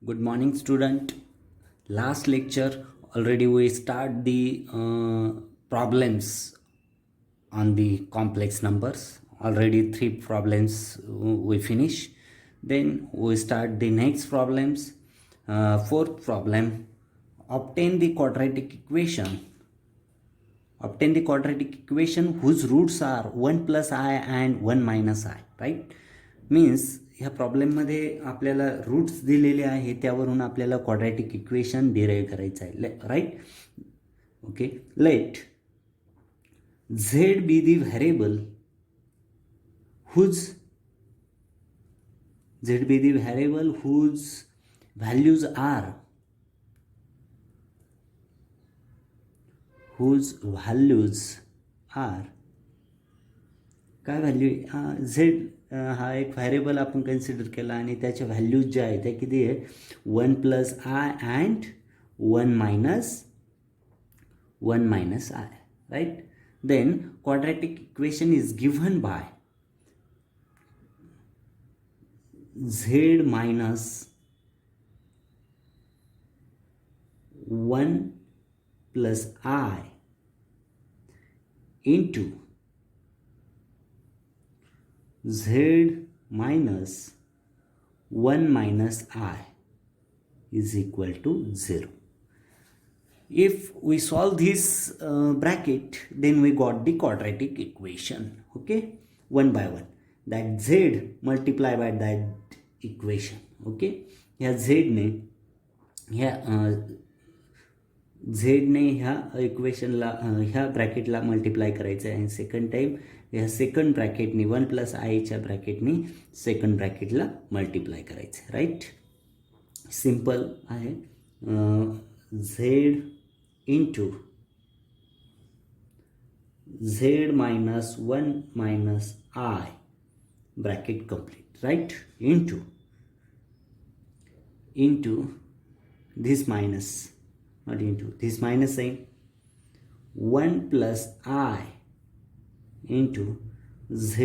Good morning, student. Last lecture already we start the problems on the complex numbers. Already three problems we finish. Then we start the next problems. Fourth problem: obtain the quadratic equation. Obtain the quadratic equation whose roots are 1 plus I and 1 minus I. Right? Means ह्या प्रॉब्लेममध्ये आपल्याला roots दिलेले आहे, त्यावरून आपल्याला quadratic equation derive करायचं आहे. Right. Okay. Let z be the variable whose values are काय value z हा एक व्हॅरिएबल आपण कन्सिडर केला आणि त्याच्या व्हॅल्यूज ज्या आहेत त्या किती आहे 1 plus i and 1 minus i. Right. Then quadratic equation is given by z minus 1 plus i into z minus 1 minus I is equal to 0. If we solve this bracket, then we got the quadratic equation. Okay, one by one. That z multiply by that equation. Okay, ह्या z ने ह्या इक्वेशनला ह्या ब्रॅकेटला multiply करायचं आहे आणि second time ह्या second ब्रॅकेटनी 1 प्लस आयच्या ब्रॅकेटनी सेकंड ब्रॅकेटला मल्टिप्लाय करायचं आहे. राईट. सिम्पल आहे. Z into z minus 1 minus i bracket complete. Right. Into this minus, not into this minus sign, 1 plus I into z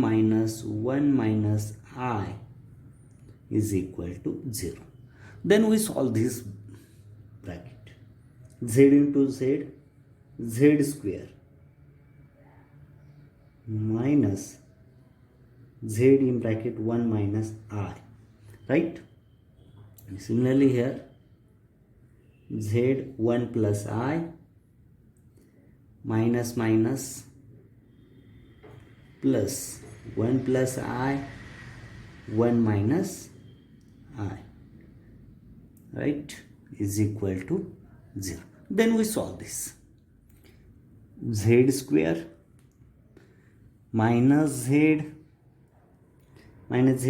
minus 1 minus I is equal to 0. Then we solve this bracket. Z into z, z square minus z in bracket 1 minus I. Right. Similarly here z 1 plus I minus minus plus 1 plus I 1 minus I, right, is equal to 0. Then we solve this. Z square minus z minus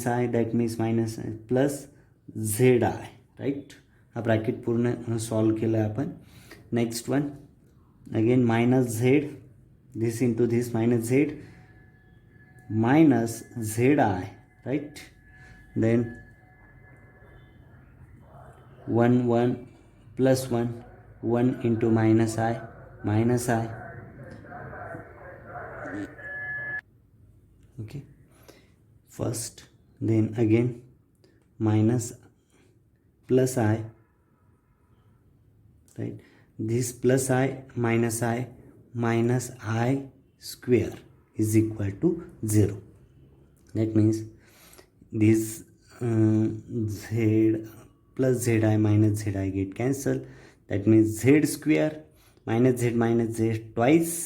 I, that means minus I plus zi. Right. हा bracket पूर्ण solve केला आहे आपण. Next one again minus z, this into this minus z minus z i. Right. Then 1 plus 1 into minus i okay first. Then again minus plus I, right, this plus I minus I square is equal to 0. That means this z plus zi minus zi get cancelled. That means z square minus z twice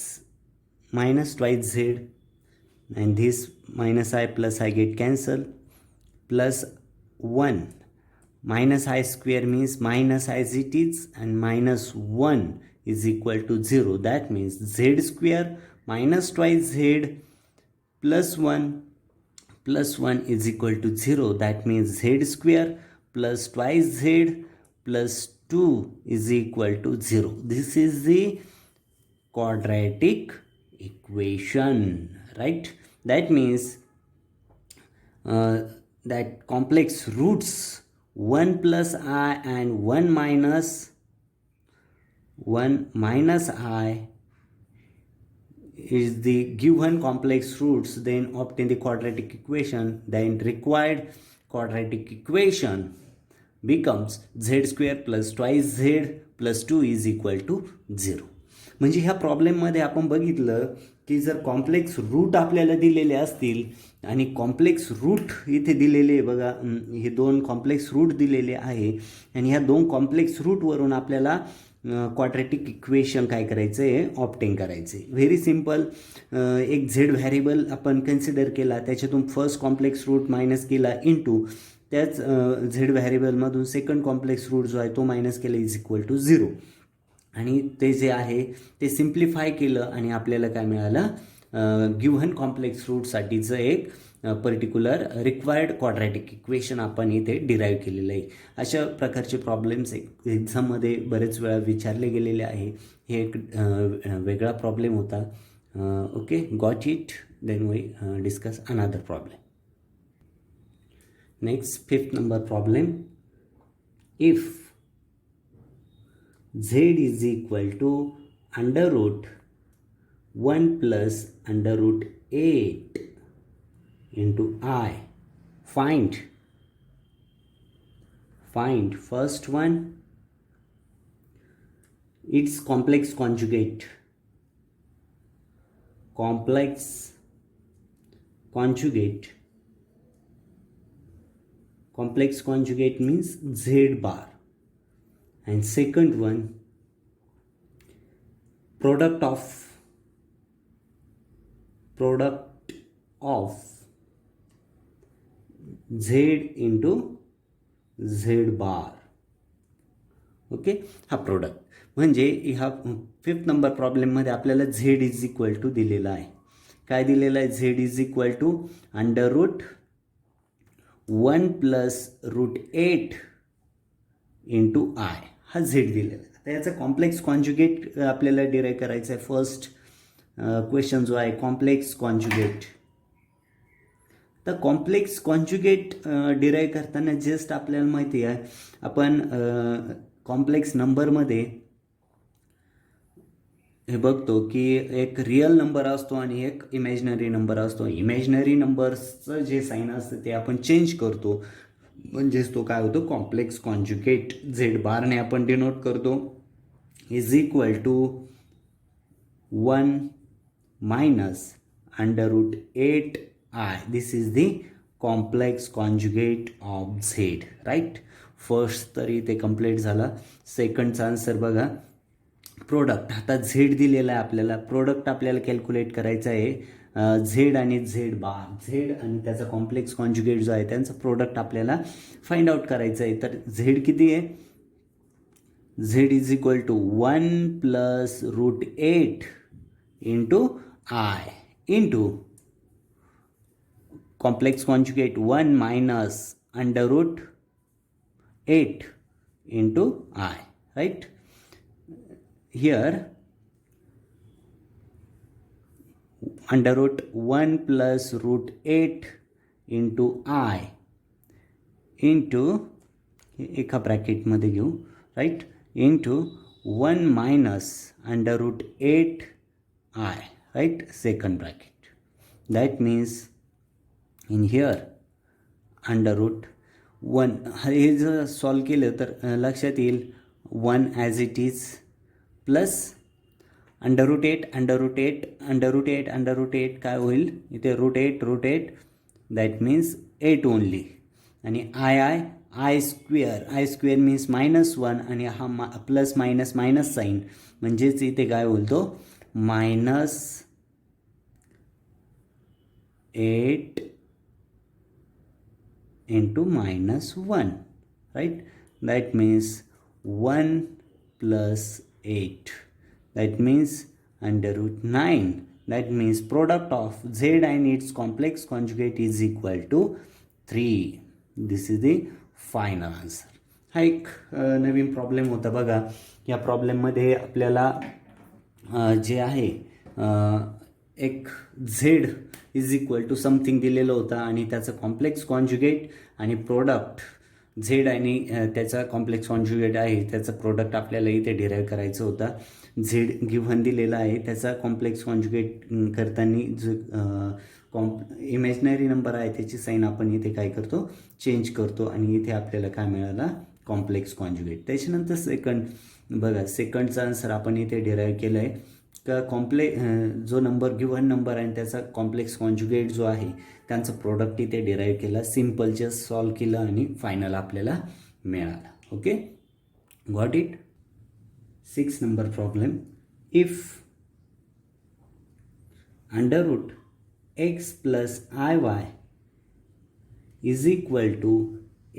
minus z, and this minus I plus I get cancelled, plus 1 minus I square means minus as it is, and minus 1 is equal to 0. That means z square minus twice z plus 1 is equal to 0. That means z square plus twice z plus 2 is equal to 0. This is the quadratic equation. Right. That means that complex roots 1 plus I and 1 minus I is the given complex roots, then obtain the quadratic equation. Then required quadratic equation becomes z square plus twice z plus 2 is equal to 0. म्हणजे ह्या प्रॉब्लेममध्ये आपण बघितलं की जर complex root आपल्याला दिलेले असतील आणि कॉम्प्लेक्स रूट इथे दिलेले आहे बघा, हे दोन कॉम्प्लेक्स रूट दिलेले आहे आणि ह्या दोन कॉम्प्लेक्स रूटवरून आपल्याला क्वाड्रॅटिक इक्वेशन काय करायचं आहे, ऑप्टेन करायचं आहे. Very simple. एक झेड व्हॅरिएबल आपण कन्सिडर केला, त्याच्यातून फर्स्ट कॉम्प्लेक्स रूट मायनस केला इंटू त्याच झेड व्हॅरिएबलमधून सेकंड कॉम्प्लेक्स रूट जो आहे तो मायनस केला इज इक्वल टू 0. आणि ते जे आहे ते सिम्प्लिफाय केलं आणि आपल्याला काय मिळालं, गिव्हन कॉम्प्लेक्स रूटसाठीचं एक पर्टिक्युलर रिक्वायर्ड क्वाड्रॅटिक इक्वेशन आपण इथे डिराईव्ह केलेलं आहे. अशा प्रकारचे प्रॉब्लेम्स एक्झाममध्ये बरेच वेळा विचारले गेलेले आहे. हे एक वेगळा प्रॉब्लेम होता. Okay, got it. Then we discuss another problem. Next 5th number problem. If z is equal to under root 1 plus under root 8 into I, find first one, its complex conjugate. Complex conjugate means z bar. And second one, product of z into z bar. Okay, हा product. म्हणजे ह्या 5th number प्रॉब्लेममध्ये आपल्याला z is equal to दिलेला आहे. काय दिलेलं आहे, z is equal to under root 1 plus root 8 into i, हा झेड दिलेला आहे. तर याचा कॉम्प्लेक्स कॉन्जुगेट आपल्याला डिराईव्ह करायचा आहे. फर्स्ट क्वेश्चन जो आहे कॉम्प्लेक्स कॉन्जुगेट. तर कॉम्प्लेक्स कॉन्जुगेट डिराईव्ह करताना जस्ट आपल्याला माहिती आहे आपण कॉम्प्लेक्स नंबरमध्ये हे बघतो की एक रिअल नंबर असतो आणि एक इमॅजिनरी नंबर असतो. इमॅजिनरी नंबरचं जे साईन असतं ते आपण चेंज करतो, म्हणजेच तो काय होतो कॉम्प्लेक्स कॉन्जुगेट. झेड बारने आपण डिनोट करतो. Is equal to 1 minus under root 8i. This is the complex conjugate of z. Right, first तरी ते कंप्लीट झाला. सेकंडचा आन्सर बघा, प्रोडक्ट. आता झेड दिलेला आहे आपल्याला, प्रोडक्ट आपल्याला कॅल्क्युलेट करायचं आहे. झेड आणि झेड बार, झेड आणि त्याचा कॉम्प्लेक्स कॉन्जुगेट जो आहे त्यांचं प्रोडक्ट आपल्याला फाइंड आउट करायचं आहे. तर झेड किती आहे, z is equal to 1 plus root 8 into i into complex conjugate 1 minus under root 8 into i. Right, here under root 1 plus root 8 into I into एका ब्रॅकेटमध्ये घेऊ. Right, into 1 minus under root 8i. Right, second bracket. That means in here under root 1. हे जर solve केलं तर लक्षात येईल 1 as it is plus under root 8 under root 8 under root 8 under root 8 काय होईल इथे रूट 8 दॅट मीन्स 8 ओनली. आणि आय स्क्वेअर मीन्स -1 आणि हा प्लस मायनस साईन म्हणजेच इथे काय होईल तो -8 into -1. Right, that means 1 plus 8, that means under root 9. That means product of z and its complex conjugate is equal to 3. This is the final answer. हा एक नवीन problem होता बघा. या प्रॉब्लेममध्ये आपल्याला जे आहे एक z is equal to something दिलेलं होतं आणि त्याचं कॉम्प्लेक्स कॉन्जुगेट आणि प्रोडक्ट झेड आणि त्याचा कॉम्प्लेक्स कॉन्जुगेट आहे त्याचं प्रोडक्ट आपल्याला इथे डिराईव्ह करायचं होता. झेड गिव्हन दिलेला आहे, त्याचा कॉम्प्लेक्स कॉन्जुगेट करताना जो इमॅजिनरी नंबर आहे त्याची साईन आपण इथे काय करतो, चेंज करतो आणि इथे आपल्याला काय मिळाला, कॉम्प्लेक्स कॉन्जुगेट. त्याच्यानंतर सेकंड बघा, सेकंडचा आन्सर आपण इथे डिराईव्ह केलं आहे का जो नंबर गिव्हन नंबर आहे त्याचा कॉम्प्लेक्स कॉन्जुगेट जो आहे त्यांचं प्रोडक्ट इथे डिराईव्ह केला, सिम्पल जस्ट सॉल्व केलं आणि फायनल आपल्याला मिळाला. Okay, got it. 6 number problem. If under root x plus iy is equal to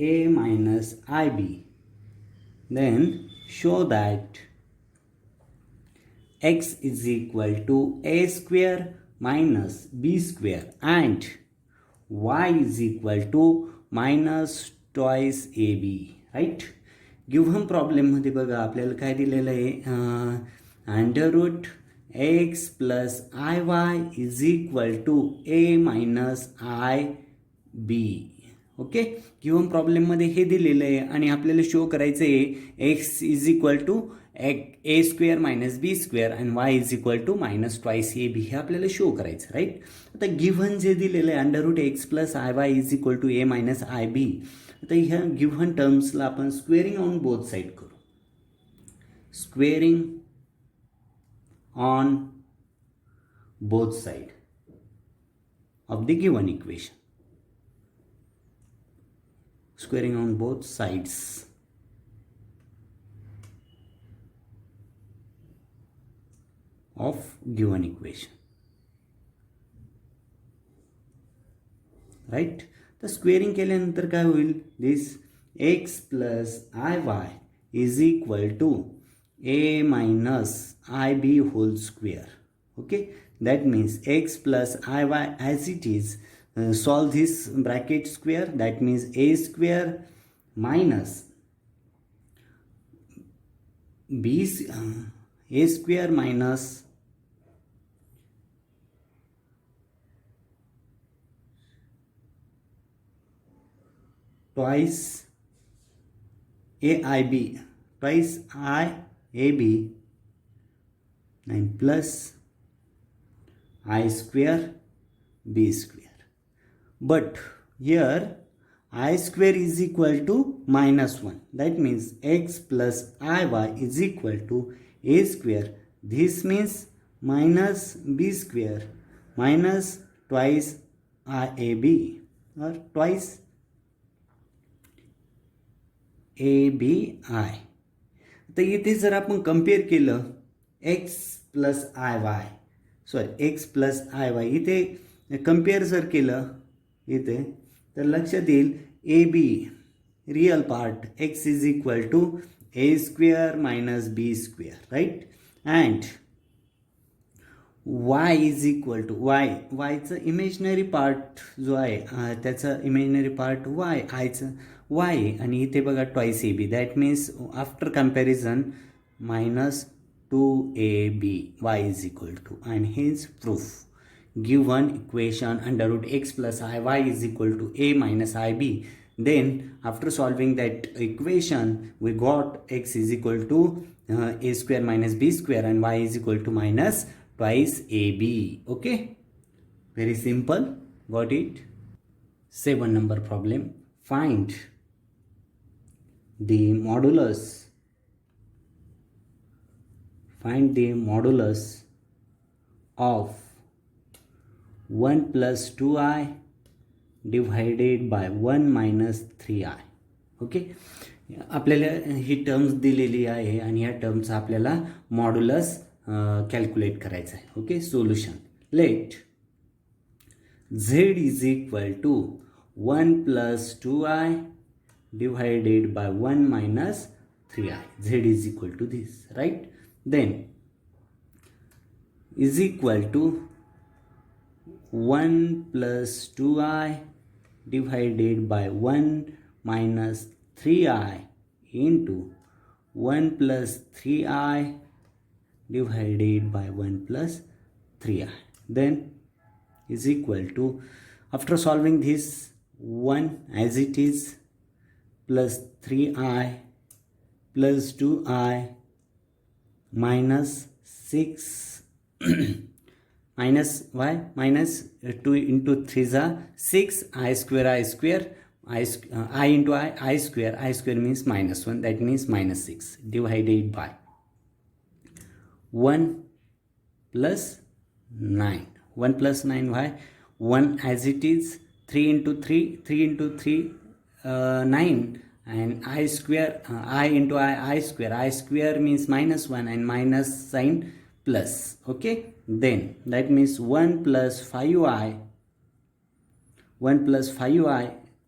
a minus ib, then show that x is equal to a square minus b square and y is equal to minus twice ab. Right. Given प्रॉब्लेममध्ये बघा आपल्याला काय दिलेलं आहे, under root x plus iy is equal to a minus ib. Okay, given प्रॉब्लेममध्ये हे दिलेलं आहे आणि आपल्याला शो करायचं आहे x is equal to a square minus B square आणि y is equal to minus twice A B, हे आपल्याला शो करायचं. राईट. आता गिव्हन जे दिलेलं आहे under root x plus I Y is equal to a minus i b, आता ह्या गिव्हन टर्म्सला आपण स्क्वेअरिंग ऑन बोथ साईड करू. Squaring on both side of the given equation. Squaring on both sides of given equation. Right? तर squaring केल्यानंतर काय होईल, this x plus I Y is equal to a minus ib whole square. Okay, that means x plus iy as it is, solve this bracket square, that means a square minus a square minus twice aib, twice ab and plus I square b square. But here I square is equal to minus 1. That means x plus iy is equal to a square. This means minus b square minus twice iab or twice abi. तर इथे जर आपण compare केलं x plus आय Y, sorry x plus आय Y, इथे compare जर केलं इथे तर लक्षात येईल A B real part x is equal to A square minus B square. Right. And y is equal to वायचं इमेजनरी पार्ट जो आहे त्याचा इमेजनरी पार्ट आयचं y आणि इथे बघा twice A b, that means after comparison minus 2ab y is equal to, and hence proof given equation under root x plus I Y is equal to a minus ib. Then after solving that equation we got x is equal to a square minus b square and y is equal to minus twice ab. Okay, very simple, got it. 7 number problem. Find the modulus of 1 plus 2i divided by 1 minus 3i. Okay, आपल्याला ही terms दिलेली आहे आणि या टर्मचा आपल्याला modulus calculate करायचं आहे. Okay, solution. Let z is equal to 1 plus 2i divided by 1 minus 3i. z is equal to this, right? Then is equal to 1 plus 2i divided by 1 minus 3i into 1 plus 3i divided by 1 plus 3i. Then is equal to, after solving this, 1 as it is plus 3i plus 2i minus 6 minus y minus 2 into 3 is 6 I square I into I square means minus 1, that means minus 6 divided by 1 plus 9. 1 plus 9 y 1 as it is, 3 into 3 9, and I square I into I square means minus 1 and minus sign plus. Okay, then that means 1 plus 5i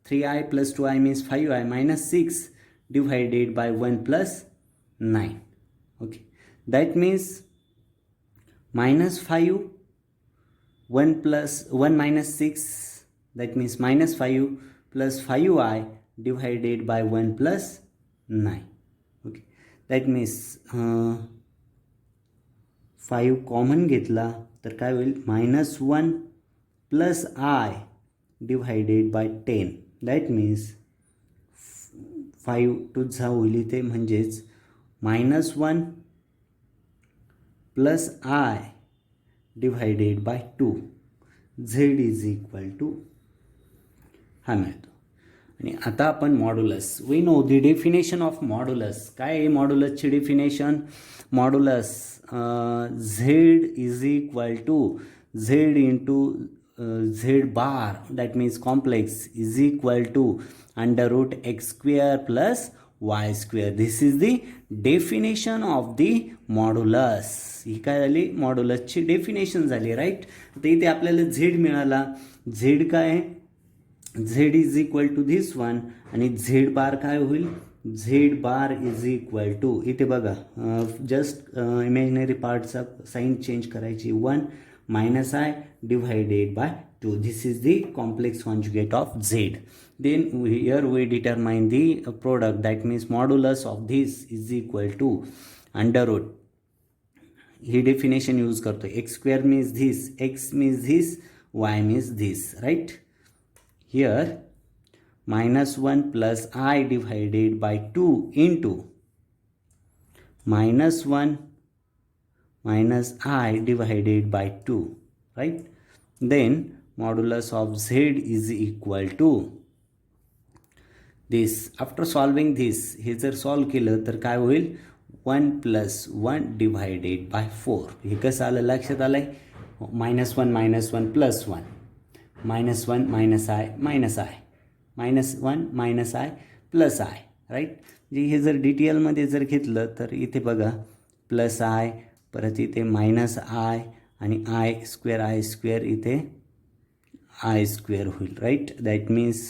3i plus 2i means 5i minus 6 divided by 1 plus 9. Okay, that means minus 5 1 plus 1 minus 6, that means minus 5 plus 5i divided by 1 plus 9. Okay, that means 5 common घेतला तर काय होईल, minus 1 plus I divided by 10, that means 5 to जा होईल इथे, म्हणजेच minus 1 plus I divided by 2, z is equal to हा मिळतो. आणि आता आपण modulus, we know the definition of modulus. काय आहे मॉड्युलसची definition? Modulus Z is equal to Z into Z bar, that means complex, is equal to under root X square plus Y square. This is the definition of the modulus. ही काय झाली, मॉड्युलसची definition झाली, right. तर इथे आपल्याला Z मिळाला. Z काय आहे, z is equal to this one, आणि झेड बार काय होईल, z bar is equal to, इथे बघा जस्ट इमॅजिनरी पार्टचा साईन चेंज करायची, 1 minus I divided by 2. This is the complex conjugate of Z. Then here we determine the product, that means modulus of this is equal to under root. He definition use करतो, x square means this, x means this, y means this, right? Here minus 1 plus I divided by 2 into minus 1 minus I divided by 2, right? Then modulus of Z is equal to this. After solving this, हे जर solve केलं तर काय होईल, 1 plus 1 divided by 4. हे कसं आलं, लक्षात आलंय, minus 1 plus 1, minus 1 minus I minus 1 minus I plus I, right. जे हे जर डिटेलमध्ये जर घेतलं तर इथे बघा प्लस I, परत इथे मायनस आय, आणि आय स्क्वेअर इथे आय स्क्वेअर होईल, right. That means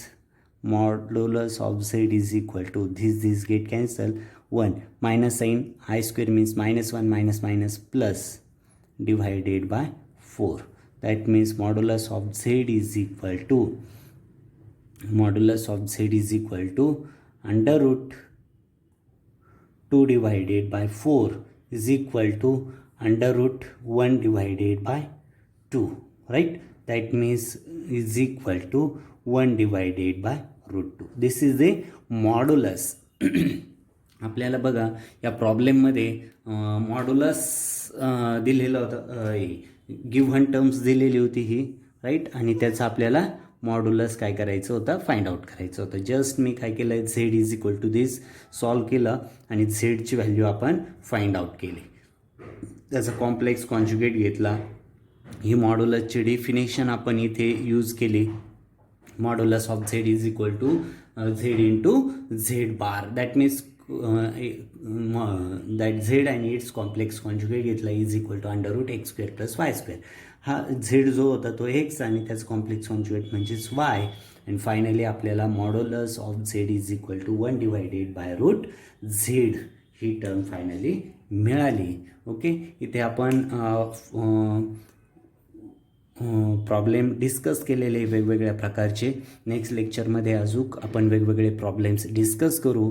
modulus of Z is equal to this get cancel, 1 minus sign i square means minus 1 minus plus divided by 4. That means modulus of Z is equal to under root 2 divided by 4 is equal to under root 1 divided by 2, right? That means is equal to 1 divided by root 2. This is the modulus. आपल्याला बघा या प्रॉब्लेममध्ये modulus दिलेलं होतं, given terms दिलेली होती ही, right. आणि त्याचं आपल्याला मॉड्युलस काय करायचं होतं, फाइंड आउट करायचं होतं. जस्ट मी काय केलं, z is equal to this solve केलं आणि झेडची व्हॅल्यू आपण फाइंड आउट केली, त्याचा कॉम्प्लेक्स कॉन्जुगेट घेतला. ही मॉड्युलसची डेफिनेशन आपण इथे यूज केली. Modulus of Z is equal to Z into Z bar, that means that Z आणि इट्स कॉम्प्लेक्स कॉन्जुगेट घेतला is equal to under root X square plus Y square. हा Z जो होता तो एक्स आणि त्याचं कॉम्प्लेक्स कॉन्जुगेट म्हणजेच Y. And finally आपल्याला modulus of Z is equal to 1 divided by root Z ही टर्म फायनली मिळाली. ओके, इथे आपण प्रॉब्लेम डिस्कस केलेले वेगवेगळ्या प्रकारचे. नेक्स्ट लेक्चरमध्ये अजून आपण वेगवेगळे प्रॉब्लेम्स डिस्कस करू.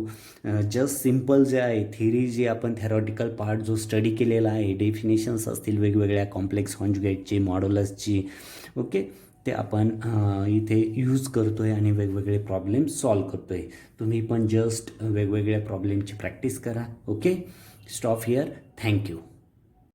जस्ट सिम्पल जे आहे थिअरी, जी आपण थेरॉटिकल पार्ट जो स्टडी केलेला आहे, डेफिनेशन्स असतील वेगवेगळ्या कॉम्प्लेक्स कॉन्जुगेटची, मॉड्युलसची, ओके, ते आपण इथे यूज करतो आहे आणि वेगवेगळे प्रॉब्लेम सॉल्व करतो आहे. तुम्ही पण जस्ट वेगवेगळ्या प्रॉब्लेमची प्रॅक्टिस करा. Okay, stop here. थँक्यू.